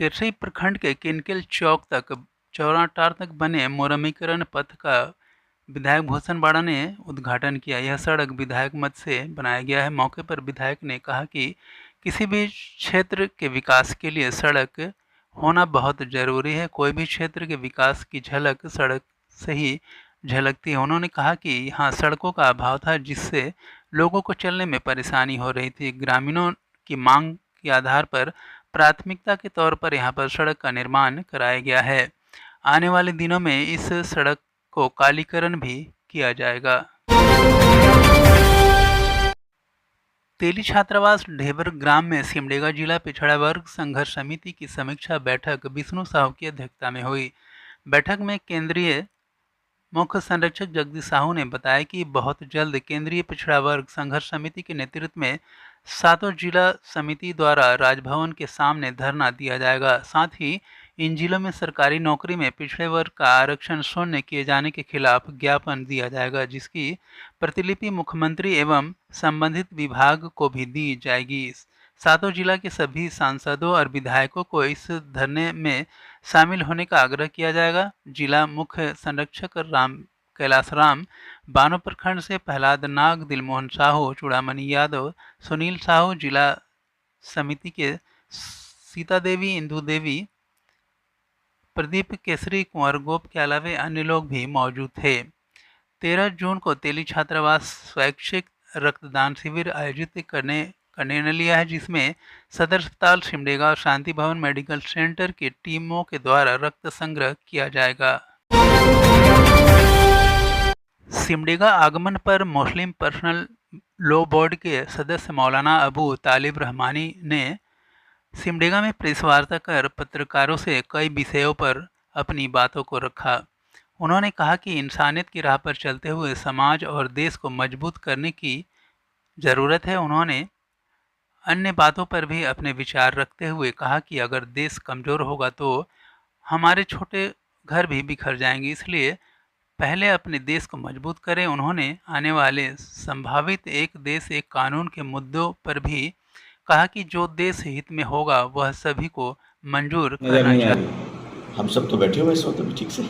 तिरछी प्रखंड के किनकिल चौक तक चौराटार तक बने मुरमीकरण पथ का विधायक भूषण बाड़ा ने उद्घाटन किया। यह सड़क विधायक मद से बनाया गया है। मौके पर विधायक ने कहा कि किसी भी क्षेत्र के विकास के लिए सड़क होना बहुत ज़रूरी है। कोई भी क्षेत्र के विकास की झलक सड़क से ही झलकती है। उन्होंने कहा कि यहाँ सड़कों का अभाव था, जिससे लोगों को चलने में परेशानी हो रही थी। ग्रामीणों की मांग के आधार पर प्राथमिकता के तौर पर यहाँ पर सड़क का निर्माण कराया गया है। आने वाले दिनों में इस सड़क को कालीकरण भी किया जाएगा। तेली छात्रावास ढेबर ग्राम में सिमडेगा जिला पिछड़ा वर्ग संघर्ष समिति की समीक्षा बैठक विष्णु साहू की अध्यक्षता में हुई। बैठक में केंद्रीय मुख्य संरक्षक जगदीश साहू ने बताया कि बहुत जल्द केंद्रीय पिछड़ा वर्ग संघर्ष समिति के नेतृत्व में 7 जिला समिति द्वारा राजभवन के सामने धरना दिया जाएगा। साथ ही इन जिलों में सरकारी नौकरी में पिछड़े वर्ग का आरक्षण शून्य किए जाने के खिलाफ ज्ञापन दिया जाएगा, जिसकी प्रतिलिपि मुख्यमंत्री एवं संबंधित विभाग को भी दी जाएगी। 7 जिला के सभी सांसदों और विधायकों को इस धरने में शामिल होने का आग्रह किया जाएगा। जिला मुख्य संरक्षक कैलाश राम, बानो प्रखंड से प्रहलाद नाग, दिलमोहन साहू, चूड़ामणि यादव, सुनील साहू, जिला समिति के सीता देवी, इंदू देवी, प्रदीप केसरी, कुंवर गोप के अलावा अन्य लोग भी मौजूद थे। 13 जून को तेली छात्रावास स्वैच्छिक रक्तदान शिविर आयोजित करने का निर्णय लिया है, जिसमें सदर अस्पताल सिमडेगा और शांति भवन मेडिकल सेंटर की टीमों के द्वारा रक्त संग्रह किया जाएगा। सिमडेगा आगमन पर मुस्लिम पर्सनल लॉ बोर्ड के सदस्य मौलाना अबू तालिब रहमानी ने सिमडेगा में प्रेस वार्ता कर पत्रकारों से कई विषयों पर अपनी बातों को रखा। उन्होंने कहा कि इंसानियत की राह पर चलते हुए समाज और देश को मजबूत करने की ज़रूरत है। उन्होंने अन्य बातों पर भी अपने विचार रखते हुए कहा कि अगर देश कमज़ोर होगा तो हमारे छोटे घर भी बिखर जाएंगे, इसलिए पहले अपने देश को मजबूत करें। उन्होंने आने वाले संभावित एक देश एक कानून के मुद्दों पर भी कहा कि जो देश हित में होगा वह सभी को मंजूर करना चाहिए। हम सब तो बैठे हुए इस वक्त भी ठीक से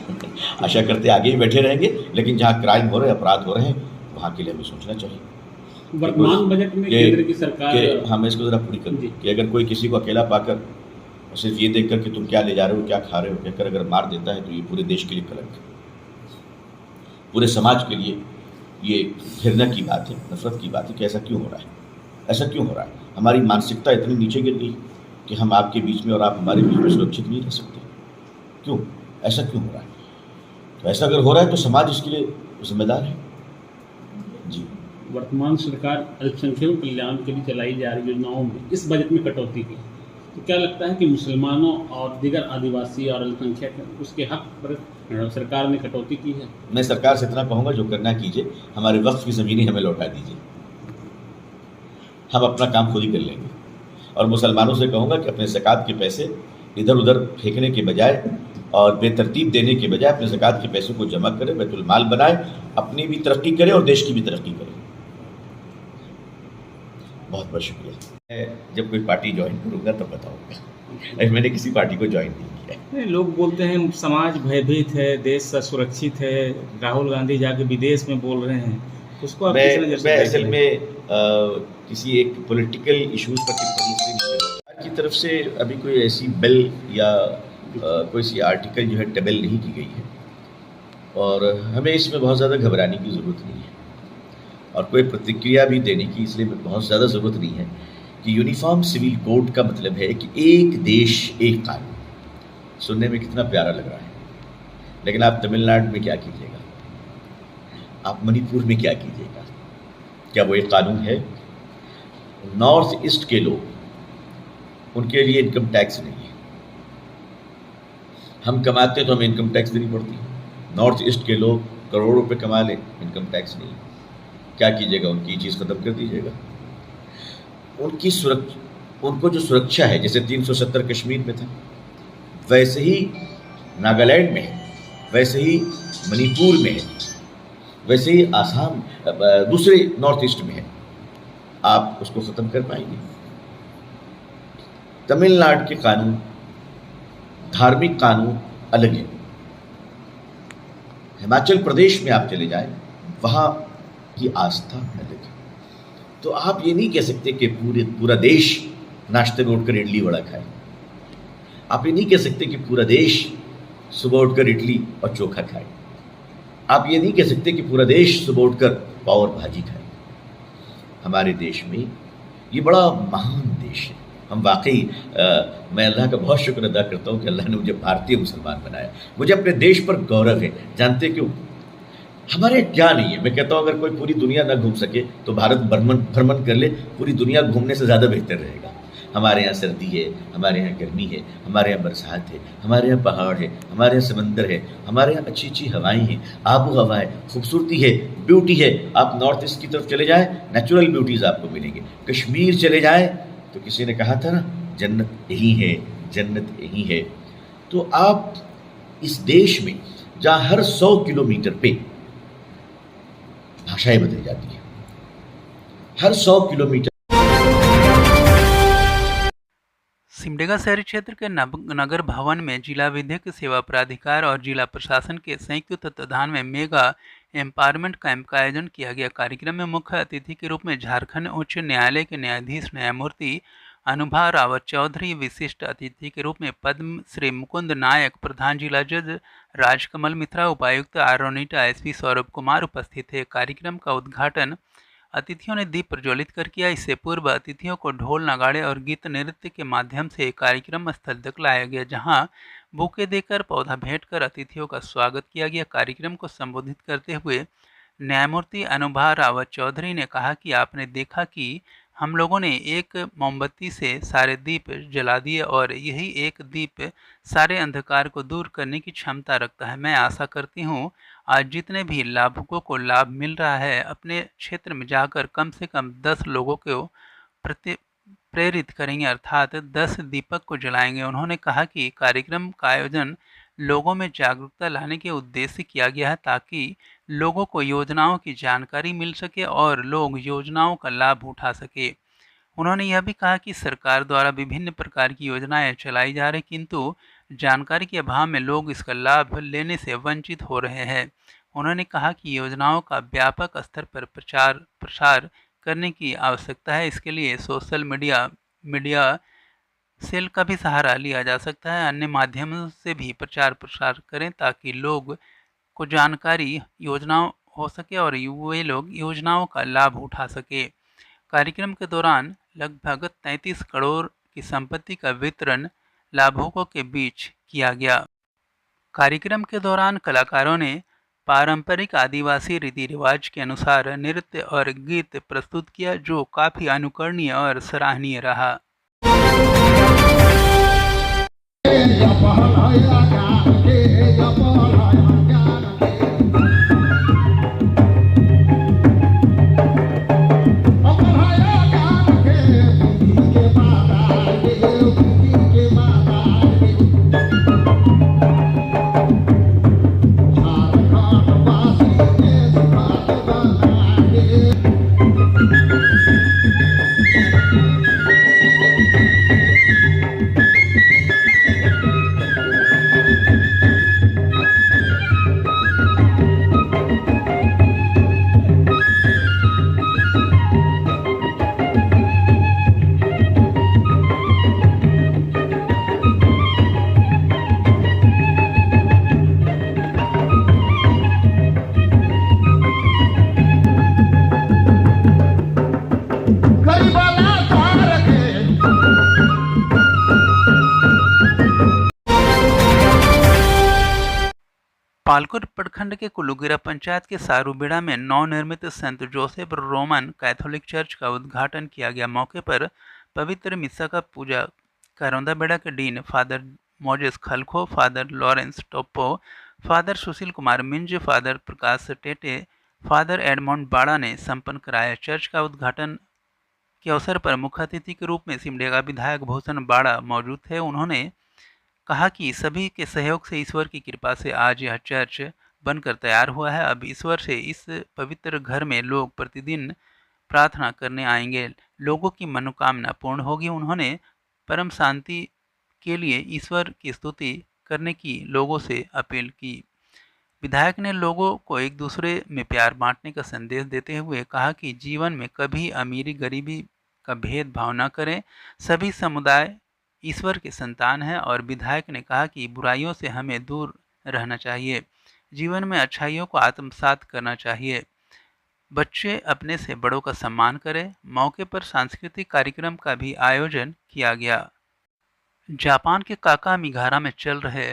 आशा करते आगे ही बैठे रहेंगे, लेकिन जहाँ क्राइम हो रहे हैं, अपराध हो रहे हैं, वहाँ के लिए हमें सोचना चाहिए। वर्तमान बजट में केंद्र की सरकार हम इसको जरा पूरी कर कि अगर कोई किसी को अकेला पाकर सिर्फ ये देखकर कि तुम क्या ले जा रहे हो, क्या खा रहे हो, कहकर अगर मार देता है तो ये पूरे देश के लिए कलंक है, पूरे समाज के लिए ये घृणा की बात है, नफरत की बात है कि ऐसा क्यों हो रहा है, ऐसा क्यों हो रहा है। हमारी मानसिकता इतनी नीचे गिर गई कि हम आपके बीच में और आप हमारे बीच में सुरक्षित नहीं रह सकते। क्यों, ऐसा क्यों हो रहा है? तो ऐसा अगर हो रहा है तो समाज इसके लिए जिम्मेदार है। जी, वर्तमान सरकार अल्पसंख्यकों कल्याण के लिए चलाई जा रही योजनाओं में इस बजट में कटौती की, तो क्या लगता है कि मुसलमानों और दीगर आदिवासी और अल्पसंख्यक उसके हक पर सरकार ने कटौती की है? मैं सरकार से इतना कहूँगा, जो करना कीजिए, हमारे वक्फ की ज़मीनें हमें लौटा दीजिए, हम अपना काम खुद ही कर लेंगे। और मुसलमानों से कहूँगा कि अपने ज़कात के पैसे इधर उधर फेंकने के बजाय और बेतरतीब देने के बजाय अपने ज़कात के पैसों को जमा करें, बैतुल माल बनाए, अपनी भी तरक्की करें और देश की भी तरक्की करें। बहुत बहुत शुक्रिया। जब कोई पार्टी ज्वाइन करूँगा तब बताऊँगा, मैंने किसी पार्टी को ज्वाइन नहीं किया। लोग बोलते हैं समाज भयभीत है, देश असुरक्षित है, राहुल गांधी जाके विदेश में बोल रहे हैं, उसको आप मैं असल में किसी एक पॉलिटिकल इशूज़ पर टिप्पणी की तरफ से अभी कोई ऐसी बिल या कोई सी आर्टिकल जो है टेबल नहीं की गई है, और हमें इसमें बहुत ज़्यादा घबराने की ज़रूरत नहीं है और कोई प्रतिक्रिया भी देने की इसलिए बहुत ज़्यादा ज़रूरत नहीं है कि यूनिफॉर्म सिविल कोड का मतलब है कि एक देश एक कानून। सुनने में कितना प्यारा लग रहा है, लेकिन आप तमिलनाडु में क्या कीजिएगा, आप मणिपुर में क्या कीजिएगा, क्या वो एक कानून है? नॉर्थ ईस्ट के लोग, उनके लिए इनकम टैक्स नहीं है। हम कमाते हैं तो हमें इनकम टैक्स देनी पड़ती है। नॉर्थ ईस्ट के लोग करोड़ों रुपए कमा लें, इनकम टैक्स नहीं। क्या कीजिएगा? उनकी चीज़ ख़त्म कर दीजिएगा। उनकी उनको जो सुरक्षा है, जैसे 370 कश्मीर में था, वैसे ही नागालैंड में है, वैसे ही मणिपुर में है, वैसे ही आसाम दूसरे नॉर्थ ईस्ट में है। आप उसको ख़त्म कर पाएंगे? तमिलनाडु के कानून धार्मिक कानून अलग है। हिमाचल प्रदेश में आप चले जाएं, वहाँ की आस्था अलग है। तो आप ये नहीं कह सकते कि पूरा देश नाश्ते में उठकर इडली वड़ा खाए। आप ये नहीं कह सकते कि पूरा देश सुबह उठकर इडली और चोखा खाए। आप ये नहीं कह सकते कि पूरा देश सुबह उठकर पाव और भाजी खाए। हमारे देश में ये बड़ा महान देश है। हम वाकई मैं अल्लाह का बहुत शुक्र अदा करता हूँ कि अल्लाह ने मुझे भारतीय मुसलमान बनाया। मुझे अपने देश पर गौरव है। जानते क्यों? हमारे क्या नहीं है। मैं कहता हूँ अगर कोई पूरी दुनिया ना घूम सके तो भारत भ्रमण कर ले। पूरी दुनिया घूमने से ज़्यादा बेहतर रहेगा। हमारे यहाँ सर्दी है, हमारे यहाँ गर्मी है, हमारे यहाँ बरसात है, हमारे यहाँ पहाड़ है, हमारे यहाँ समंदर है, हमारे यहाँ अच्छी अच्छी हवाएं हैं, आबो हवा है, खूबसूरती है, ब्यूटी है। आप नॉर्थ ईस्ट की तरफ चले जाएं, नेचुरल ब्यूटीज़ आपको मिलेंगे। कश्मीर चले जाएं तो किसी ने कहा था ना, जन्नत यही है, जन्नत यही है। तो आप इस देश में जहाँ हर 100 किलोमीटर पे भाषाएं बदल जाती हैं, हर 100 किलोमीटर। सिमडेगा शहरी क्षेत्र के नगर भवन में जिला विधिक सेवा प्राधिकार और जिला प्रशासन के संयुक्त तत्वाधान में मेगा एम्पावरमेंट कैंप का आयोजन किया गया। कार्यक्रम में मुख्य अतिथि के रूप में झारखंड उच्च न्यायालय के न्यायाधीश न्यायमूर्ति अनुभा रावत चौधरी, विशिष्ट अतिथि के रूप में पद्म श्री मुकुंद नायक, प्रधान जिला जज राजकमल मिश्रा, उपायुक्त आर रोनिटा, एसपी सौरभ कुमार उपस्थित थे। कार्यक्रम का उद्घाटन अतिथियों ने दीप प्रज्वलित कर किया। इससे पूर्व अतिथियों को ढोल नगाड़े और गीत नृत्य के माध्यम से कार्यक्रम स्थल तक लाया गया, जहां बुके देकर पौधा भेंट कर अतिथियों का स्वागत किया गया। कार्यक्रम को संबोधित करते हुए न्यायमूर्ति अनुभा रावत चौधरी ने कहा कि आपने देखा कि हम लोगों ने एक मोमबत्ती से सारे दीप जला दिए और यही एक दीप सारे अंधकार को दूर करने की क्षमता रखता है। मैं आशा करती हूँ आज जितने भी लाभुकों को लाभ मिल रहा है, अपने क्षेत्र में जाकर कम से कम 10 लोगों को प्रेरित करेंगे, अर्थात 10 दीपक को जलाएंगे। उन्होंने कहा कि कार्यक्रम का आयोजन लोगों में जागरूकता लाने के उद्देश्य से किया गया है, ताकि लोगों को योजनाओं की जानकारी मिल सके और लोग योजनाओं का लाभ उठा सके। उन्होंने यह भी कहा कि सरकार द्वारा विभिन्न प्रकार की योजनाएं चलाई जा रही, किंतु जानकारी के अभाव में लोग इसका लाभ लेने से वंचित हो रहे हैं। उन्होंने कहा कि योजनाओं का व्यापक स्तर पर प्रचार प्रसार करने की आवश्यकता है। इसके लिए सोशल मीडिया सेल का भी सहारा लिया जा सकता है। अन्य माध्यमों से भी प्रचार प्रसार करें ताकि लोग को जानकारी योजनाओं हो सके और वे लोग योजनाओं का लाभ उठा सके। कार्यक्रम के दौरान लगभग 33 करोड़ की संपत्ति का वितरण लाभुकों के बीच किया गया। कार्यक्रम के दौरान कलाकारों ने पारंपरिक आदिवासी रीति रिवाज के अनुसार नृत्य और गीत प्रस्तुत किया, जो काफी अनुकरणीय और सराहनीय रहा। पालकोट प्रखंड के कुलुगिरा पंचायत के सारूबेड़ा में नवनिर्मित Saint Joseph Roman Catholic church का उद्घाटन किया गया। मौके पर पवित्र मिस्सा का पूजा करौंदाबेड़ा के डीन फादर मोजेस खलखो, father Lawrence Toppo, father Sushil Kumar Minj, father Prakash Tete, father Edmond Bara ने संपन्न कराया। चर्च का उद्घाटन के अवसर पर मुख्य अतिथि के रूप में सिमडेगा विधायक भूषण बाड़ा मौजूद थे। उन्होंने कहा कि सभी के सहयोग से ईश्वर की कृपा से आज यह चर्च बनकर तैयार हुआ है। अब ईश्वर से इस पवित्र घर में लोग प्रतिदिन प्रार्थना करने आएंगे, लोगों की मनोकामना पूर्ण होगी। उन्होंने परम शांति के लिए ईश्वर की स्तुति करने की लोगों से अपील की। विधायक ने लोगों को एक दूसरे में प्यार बांटने का संदेश देते हुए कहा कि जीवन में कभी अमीरी गरीबी का भेदभाव न करें, सभी समुदाय ईश्वर के संतान हैं। और विधायक ने कहा कि बुराइयों से हमें दूर रहना चाहिए, जीवन में अच्छाइयों को आत्मसात करना चाहिए, बच्चे अपने से बड़ों का सम्मान करें। मौके पर सांस्कृतिक कार्यक्रम का भी आयोजन किया गया। जापान के काकामिगारा में चल रहे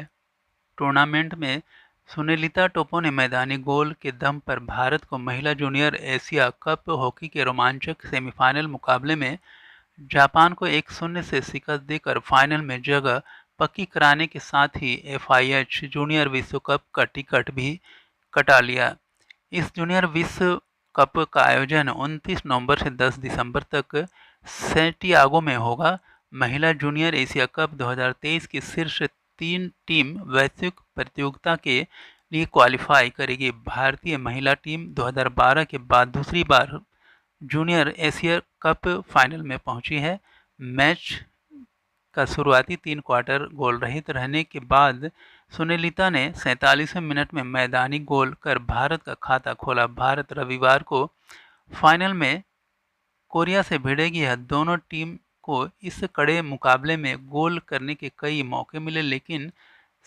टूर्नामेंट में सुनीलिता टोप्पो ने मैदानी गोल के दम पर भारत को महिला जूनियर एशिया कप हॉकी के रोमांचक सेमीफाइनल मुकाबले में जापान को 1-0 से शिकस्त देकर फाइनल में जगह पक्की कराने के साथ ही FIH जूनियर विश्व कप का टिकट भी कटा लिया। इस जूनियर विश्व कप का आयोजन 29 नवंबर से 10 दिसंबर तक सैंटियागो में होगा। महिला जूनियर एशिया कप 2023 की शीर्ष 3 टीम वैश्विक प्रतियोगिता के लिए क्वालिफाई करेगी। भारतीय महिला टीम 2012 के बाद दूसरी बार जूनियर एशिया कप फाइनल में पहुंची है। मैच का शुरुआती 3 क्वार्टर गोल रहित रहने के बाद सुनीलिता ने 47वें मिनट में मैदानी गोल कर भारत का खाता खोला। भारत रविवार को फाइनल में कोरिया से भिड़ेगी। दोनों टीम को इस कड़े मुकाबले में गोल करने के कई मौके मिले, लेकिन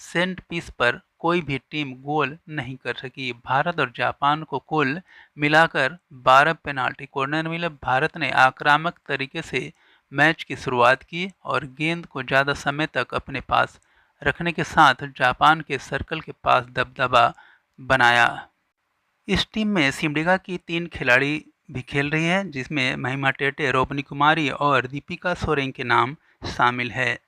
सेंट पीस पर कोई भी टीम गोल नहीं कर सकी। भारत और जापान को कुल मिलाकर 12 पेनाल्टी कॉर्नर मिले। भारत ने आक्रामक तरीके से मैच की शुरुआत की और गेंद को ज़्यादा समय तक अपने पास रखने के साथ जापान के सर्कल के पास दबदबा बनाया। इस टीम में सिमडेगा की 3 खिलाड़ी भी खेल रही हैं, जिसमें महिमा टेटे, रोपनी कुमारी और दीपिका सोरेंग के नाम शामिल है।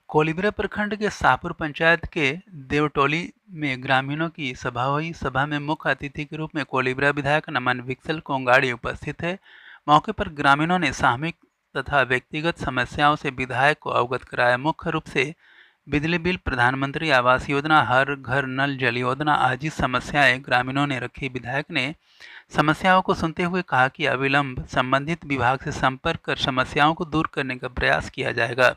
कोलिब्रा प्रखंड के शाहपुर पंचायत के देवटोली में ग्रामीणों की सभा हुई। सभा में मुख्य अतिथि के रूप में कोलिब्रा विधायक नमन विक्सल कोंगाड़ी उपस्थित थे। मौके पर ग्रामीणों ने सामूहिक तथा व्यक्तिगत समस्याओं से विधायक को अवगत कराया। मुख्य रूप से बिजली बिल, प्रधानमंत्री आवास योजना, हर घर नल जल योजना आदि समस्याएं ग्रामीणों ने रखी। विधायक ने समस्याओं को सुनते हुए कहा कि अविलंब संबंधित विभाग से संपर्क कर समस्याओं को दूर करने का प्रयास किया जाएगा।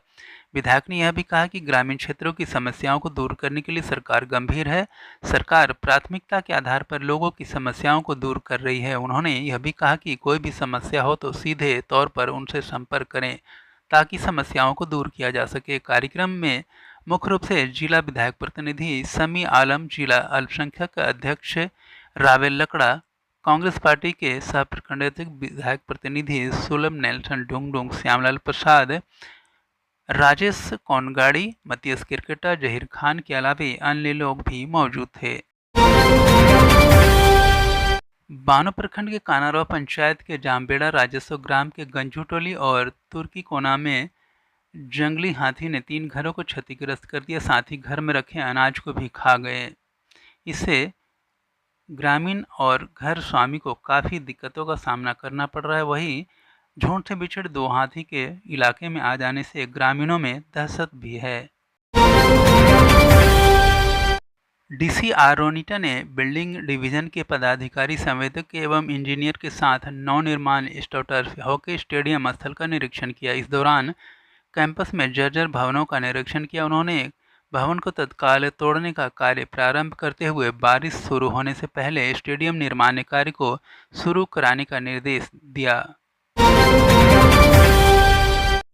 विधायक ने यह भी कहा कि ग्रामीण क्षेत्रों की समस्याओं को दूर करने के लिए सरकार गंभीर है। सरकार प्राथमिकता के आधार पर लोगों की समस्याओं को दूर कर रही है। उन्होंने यह भी कहा कि कोई भी समस्या हो तो सीधे तौर पर उनसे संपर्क करें ताकि समस्याओं को दूर किया जा सके। कार्यक्रम में मुख्य रूप से जिला विधायक प्रतिनिधि समी आलम, जिला अल्पसंख्यक अध्यक्ष रावेल लकड़ा, कांग्रेस पार्टी के सह प्रखंडाध्यक्ष विधायक प्रतिनिधि सुलभ नेल्सन डुंगडुंग, श्यामलाल प्रसाद, राजेश कोनगाड़ी, मतीस क्रिकेटा, जहीर खान के अलावा अन्य लोग भी मौजूद थे। बानो प्रखंड के कानारवा पंचायत के जामबेड़ा राजस्व ग्राम के गंजूटोली और तुर्की कोना में जंगली हाथी ने 3 घरों को क्षतिग्रस्त कर दिया, साथ ही घर में रखे अनाज को भी खा गए। इससे ग्रामीण और घर स्वामी को काफ़ी दिक्कतों का सामना करना पड़ रहा है। वहीं झुंड से बिछड़ 2 हाथी के इलाके में आ जाने से ग्रामीणों में दहशत भी है। डीसी आरोनिटा ने बिल्डिंग डिवीजन के पदाधिकारी, संवेदक एवं इंजीनियर के साथ नवनिर्माण स्टोटर्फ हॉकी स्टेडियम स्थल का निरीक्षण किया। इस दौरान कैंपस में जर्जर भवनों का निरीक्षण किया। उन्होंने भवन को तत्काल तोड़ने का कार्य प्रारंभ करते हुए बारिश शुरू होने से पहले स्टेडियम निर्माण कार्य को शुरू कराने का निर्देश दिया।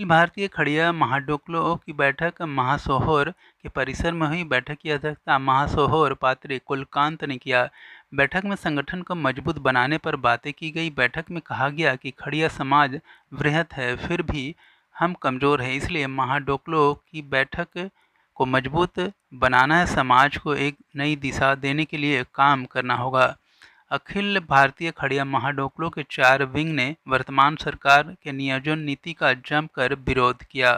भारतीय खड़िया महाडोकलो की बैठक महासोहर के परिसर में हुई। बैठक की अध्यक्षता महासोहर पात्री कुलकांत ने किया। बैठक में संगठन को मजबूत बनाने पर बातें की गई। बैठक में कहा गया कि खड़िया समाज वृहत है, फिर भी हम कमज़ोर हैं, इसलिए महाडोकलो की बैठक को मजबूत बनाना है। समाज को एक नई दिशा देने के लिए काम करना होगा। अखिल भारतीय खड़िया महाडोकलो के 4 विंग ने वर्तमान सरकार के नियोजन नीति का जमकर विरोध किया।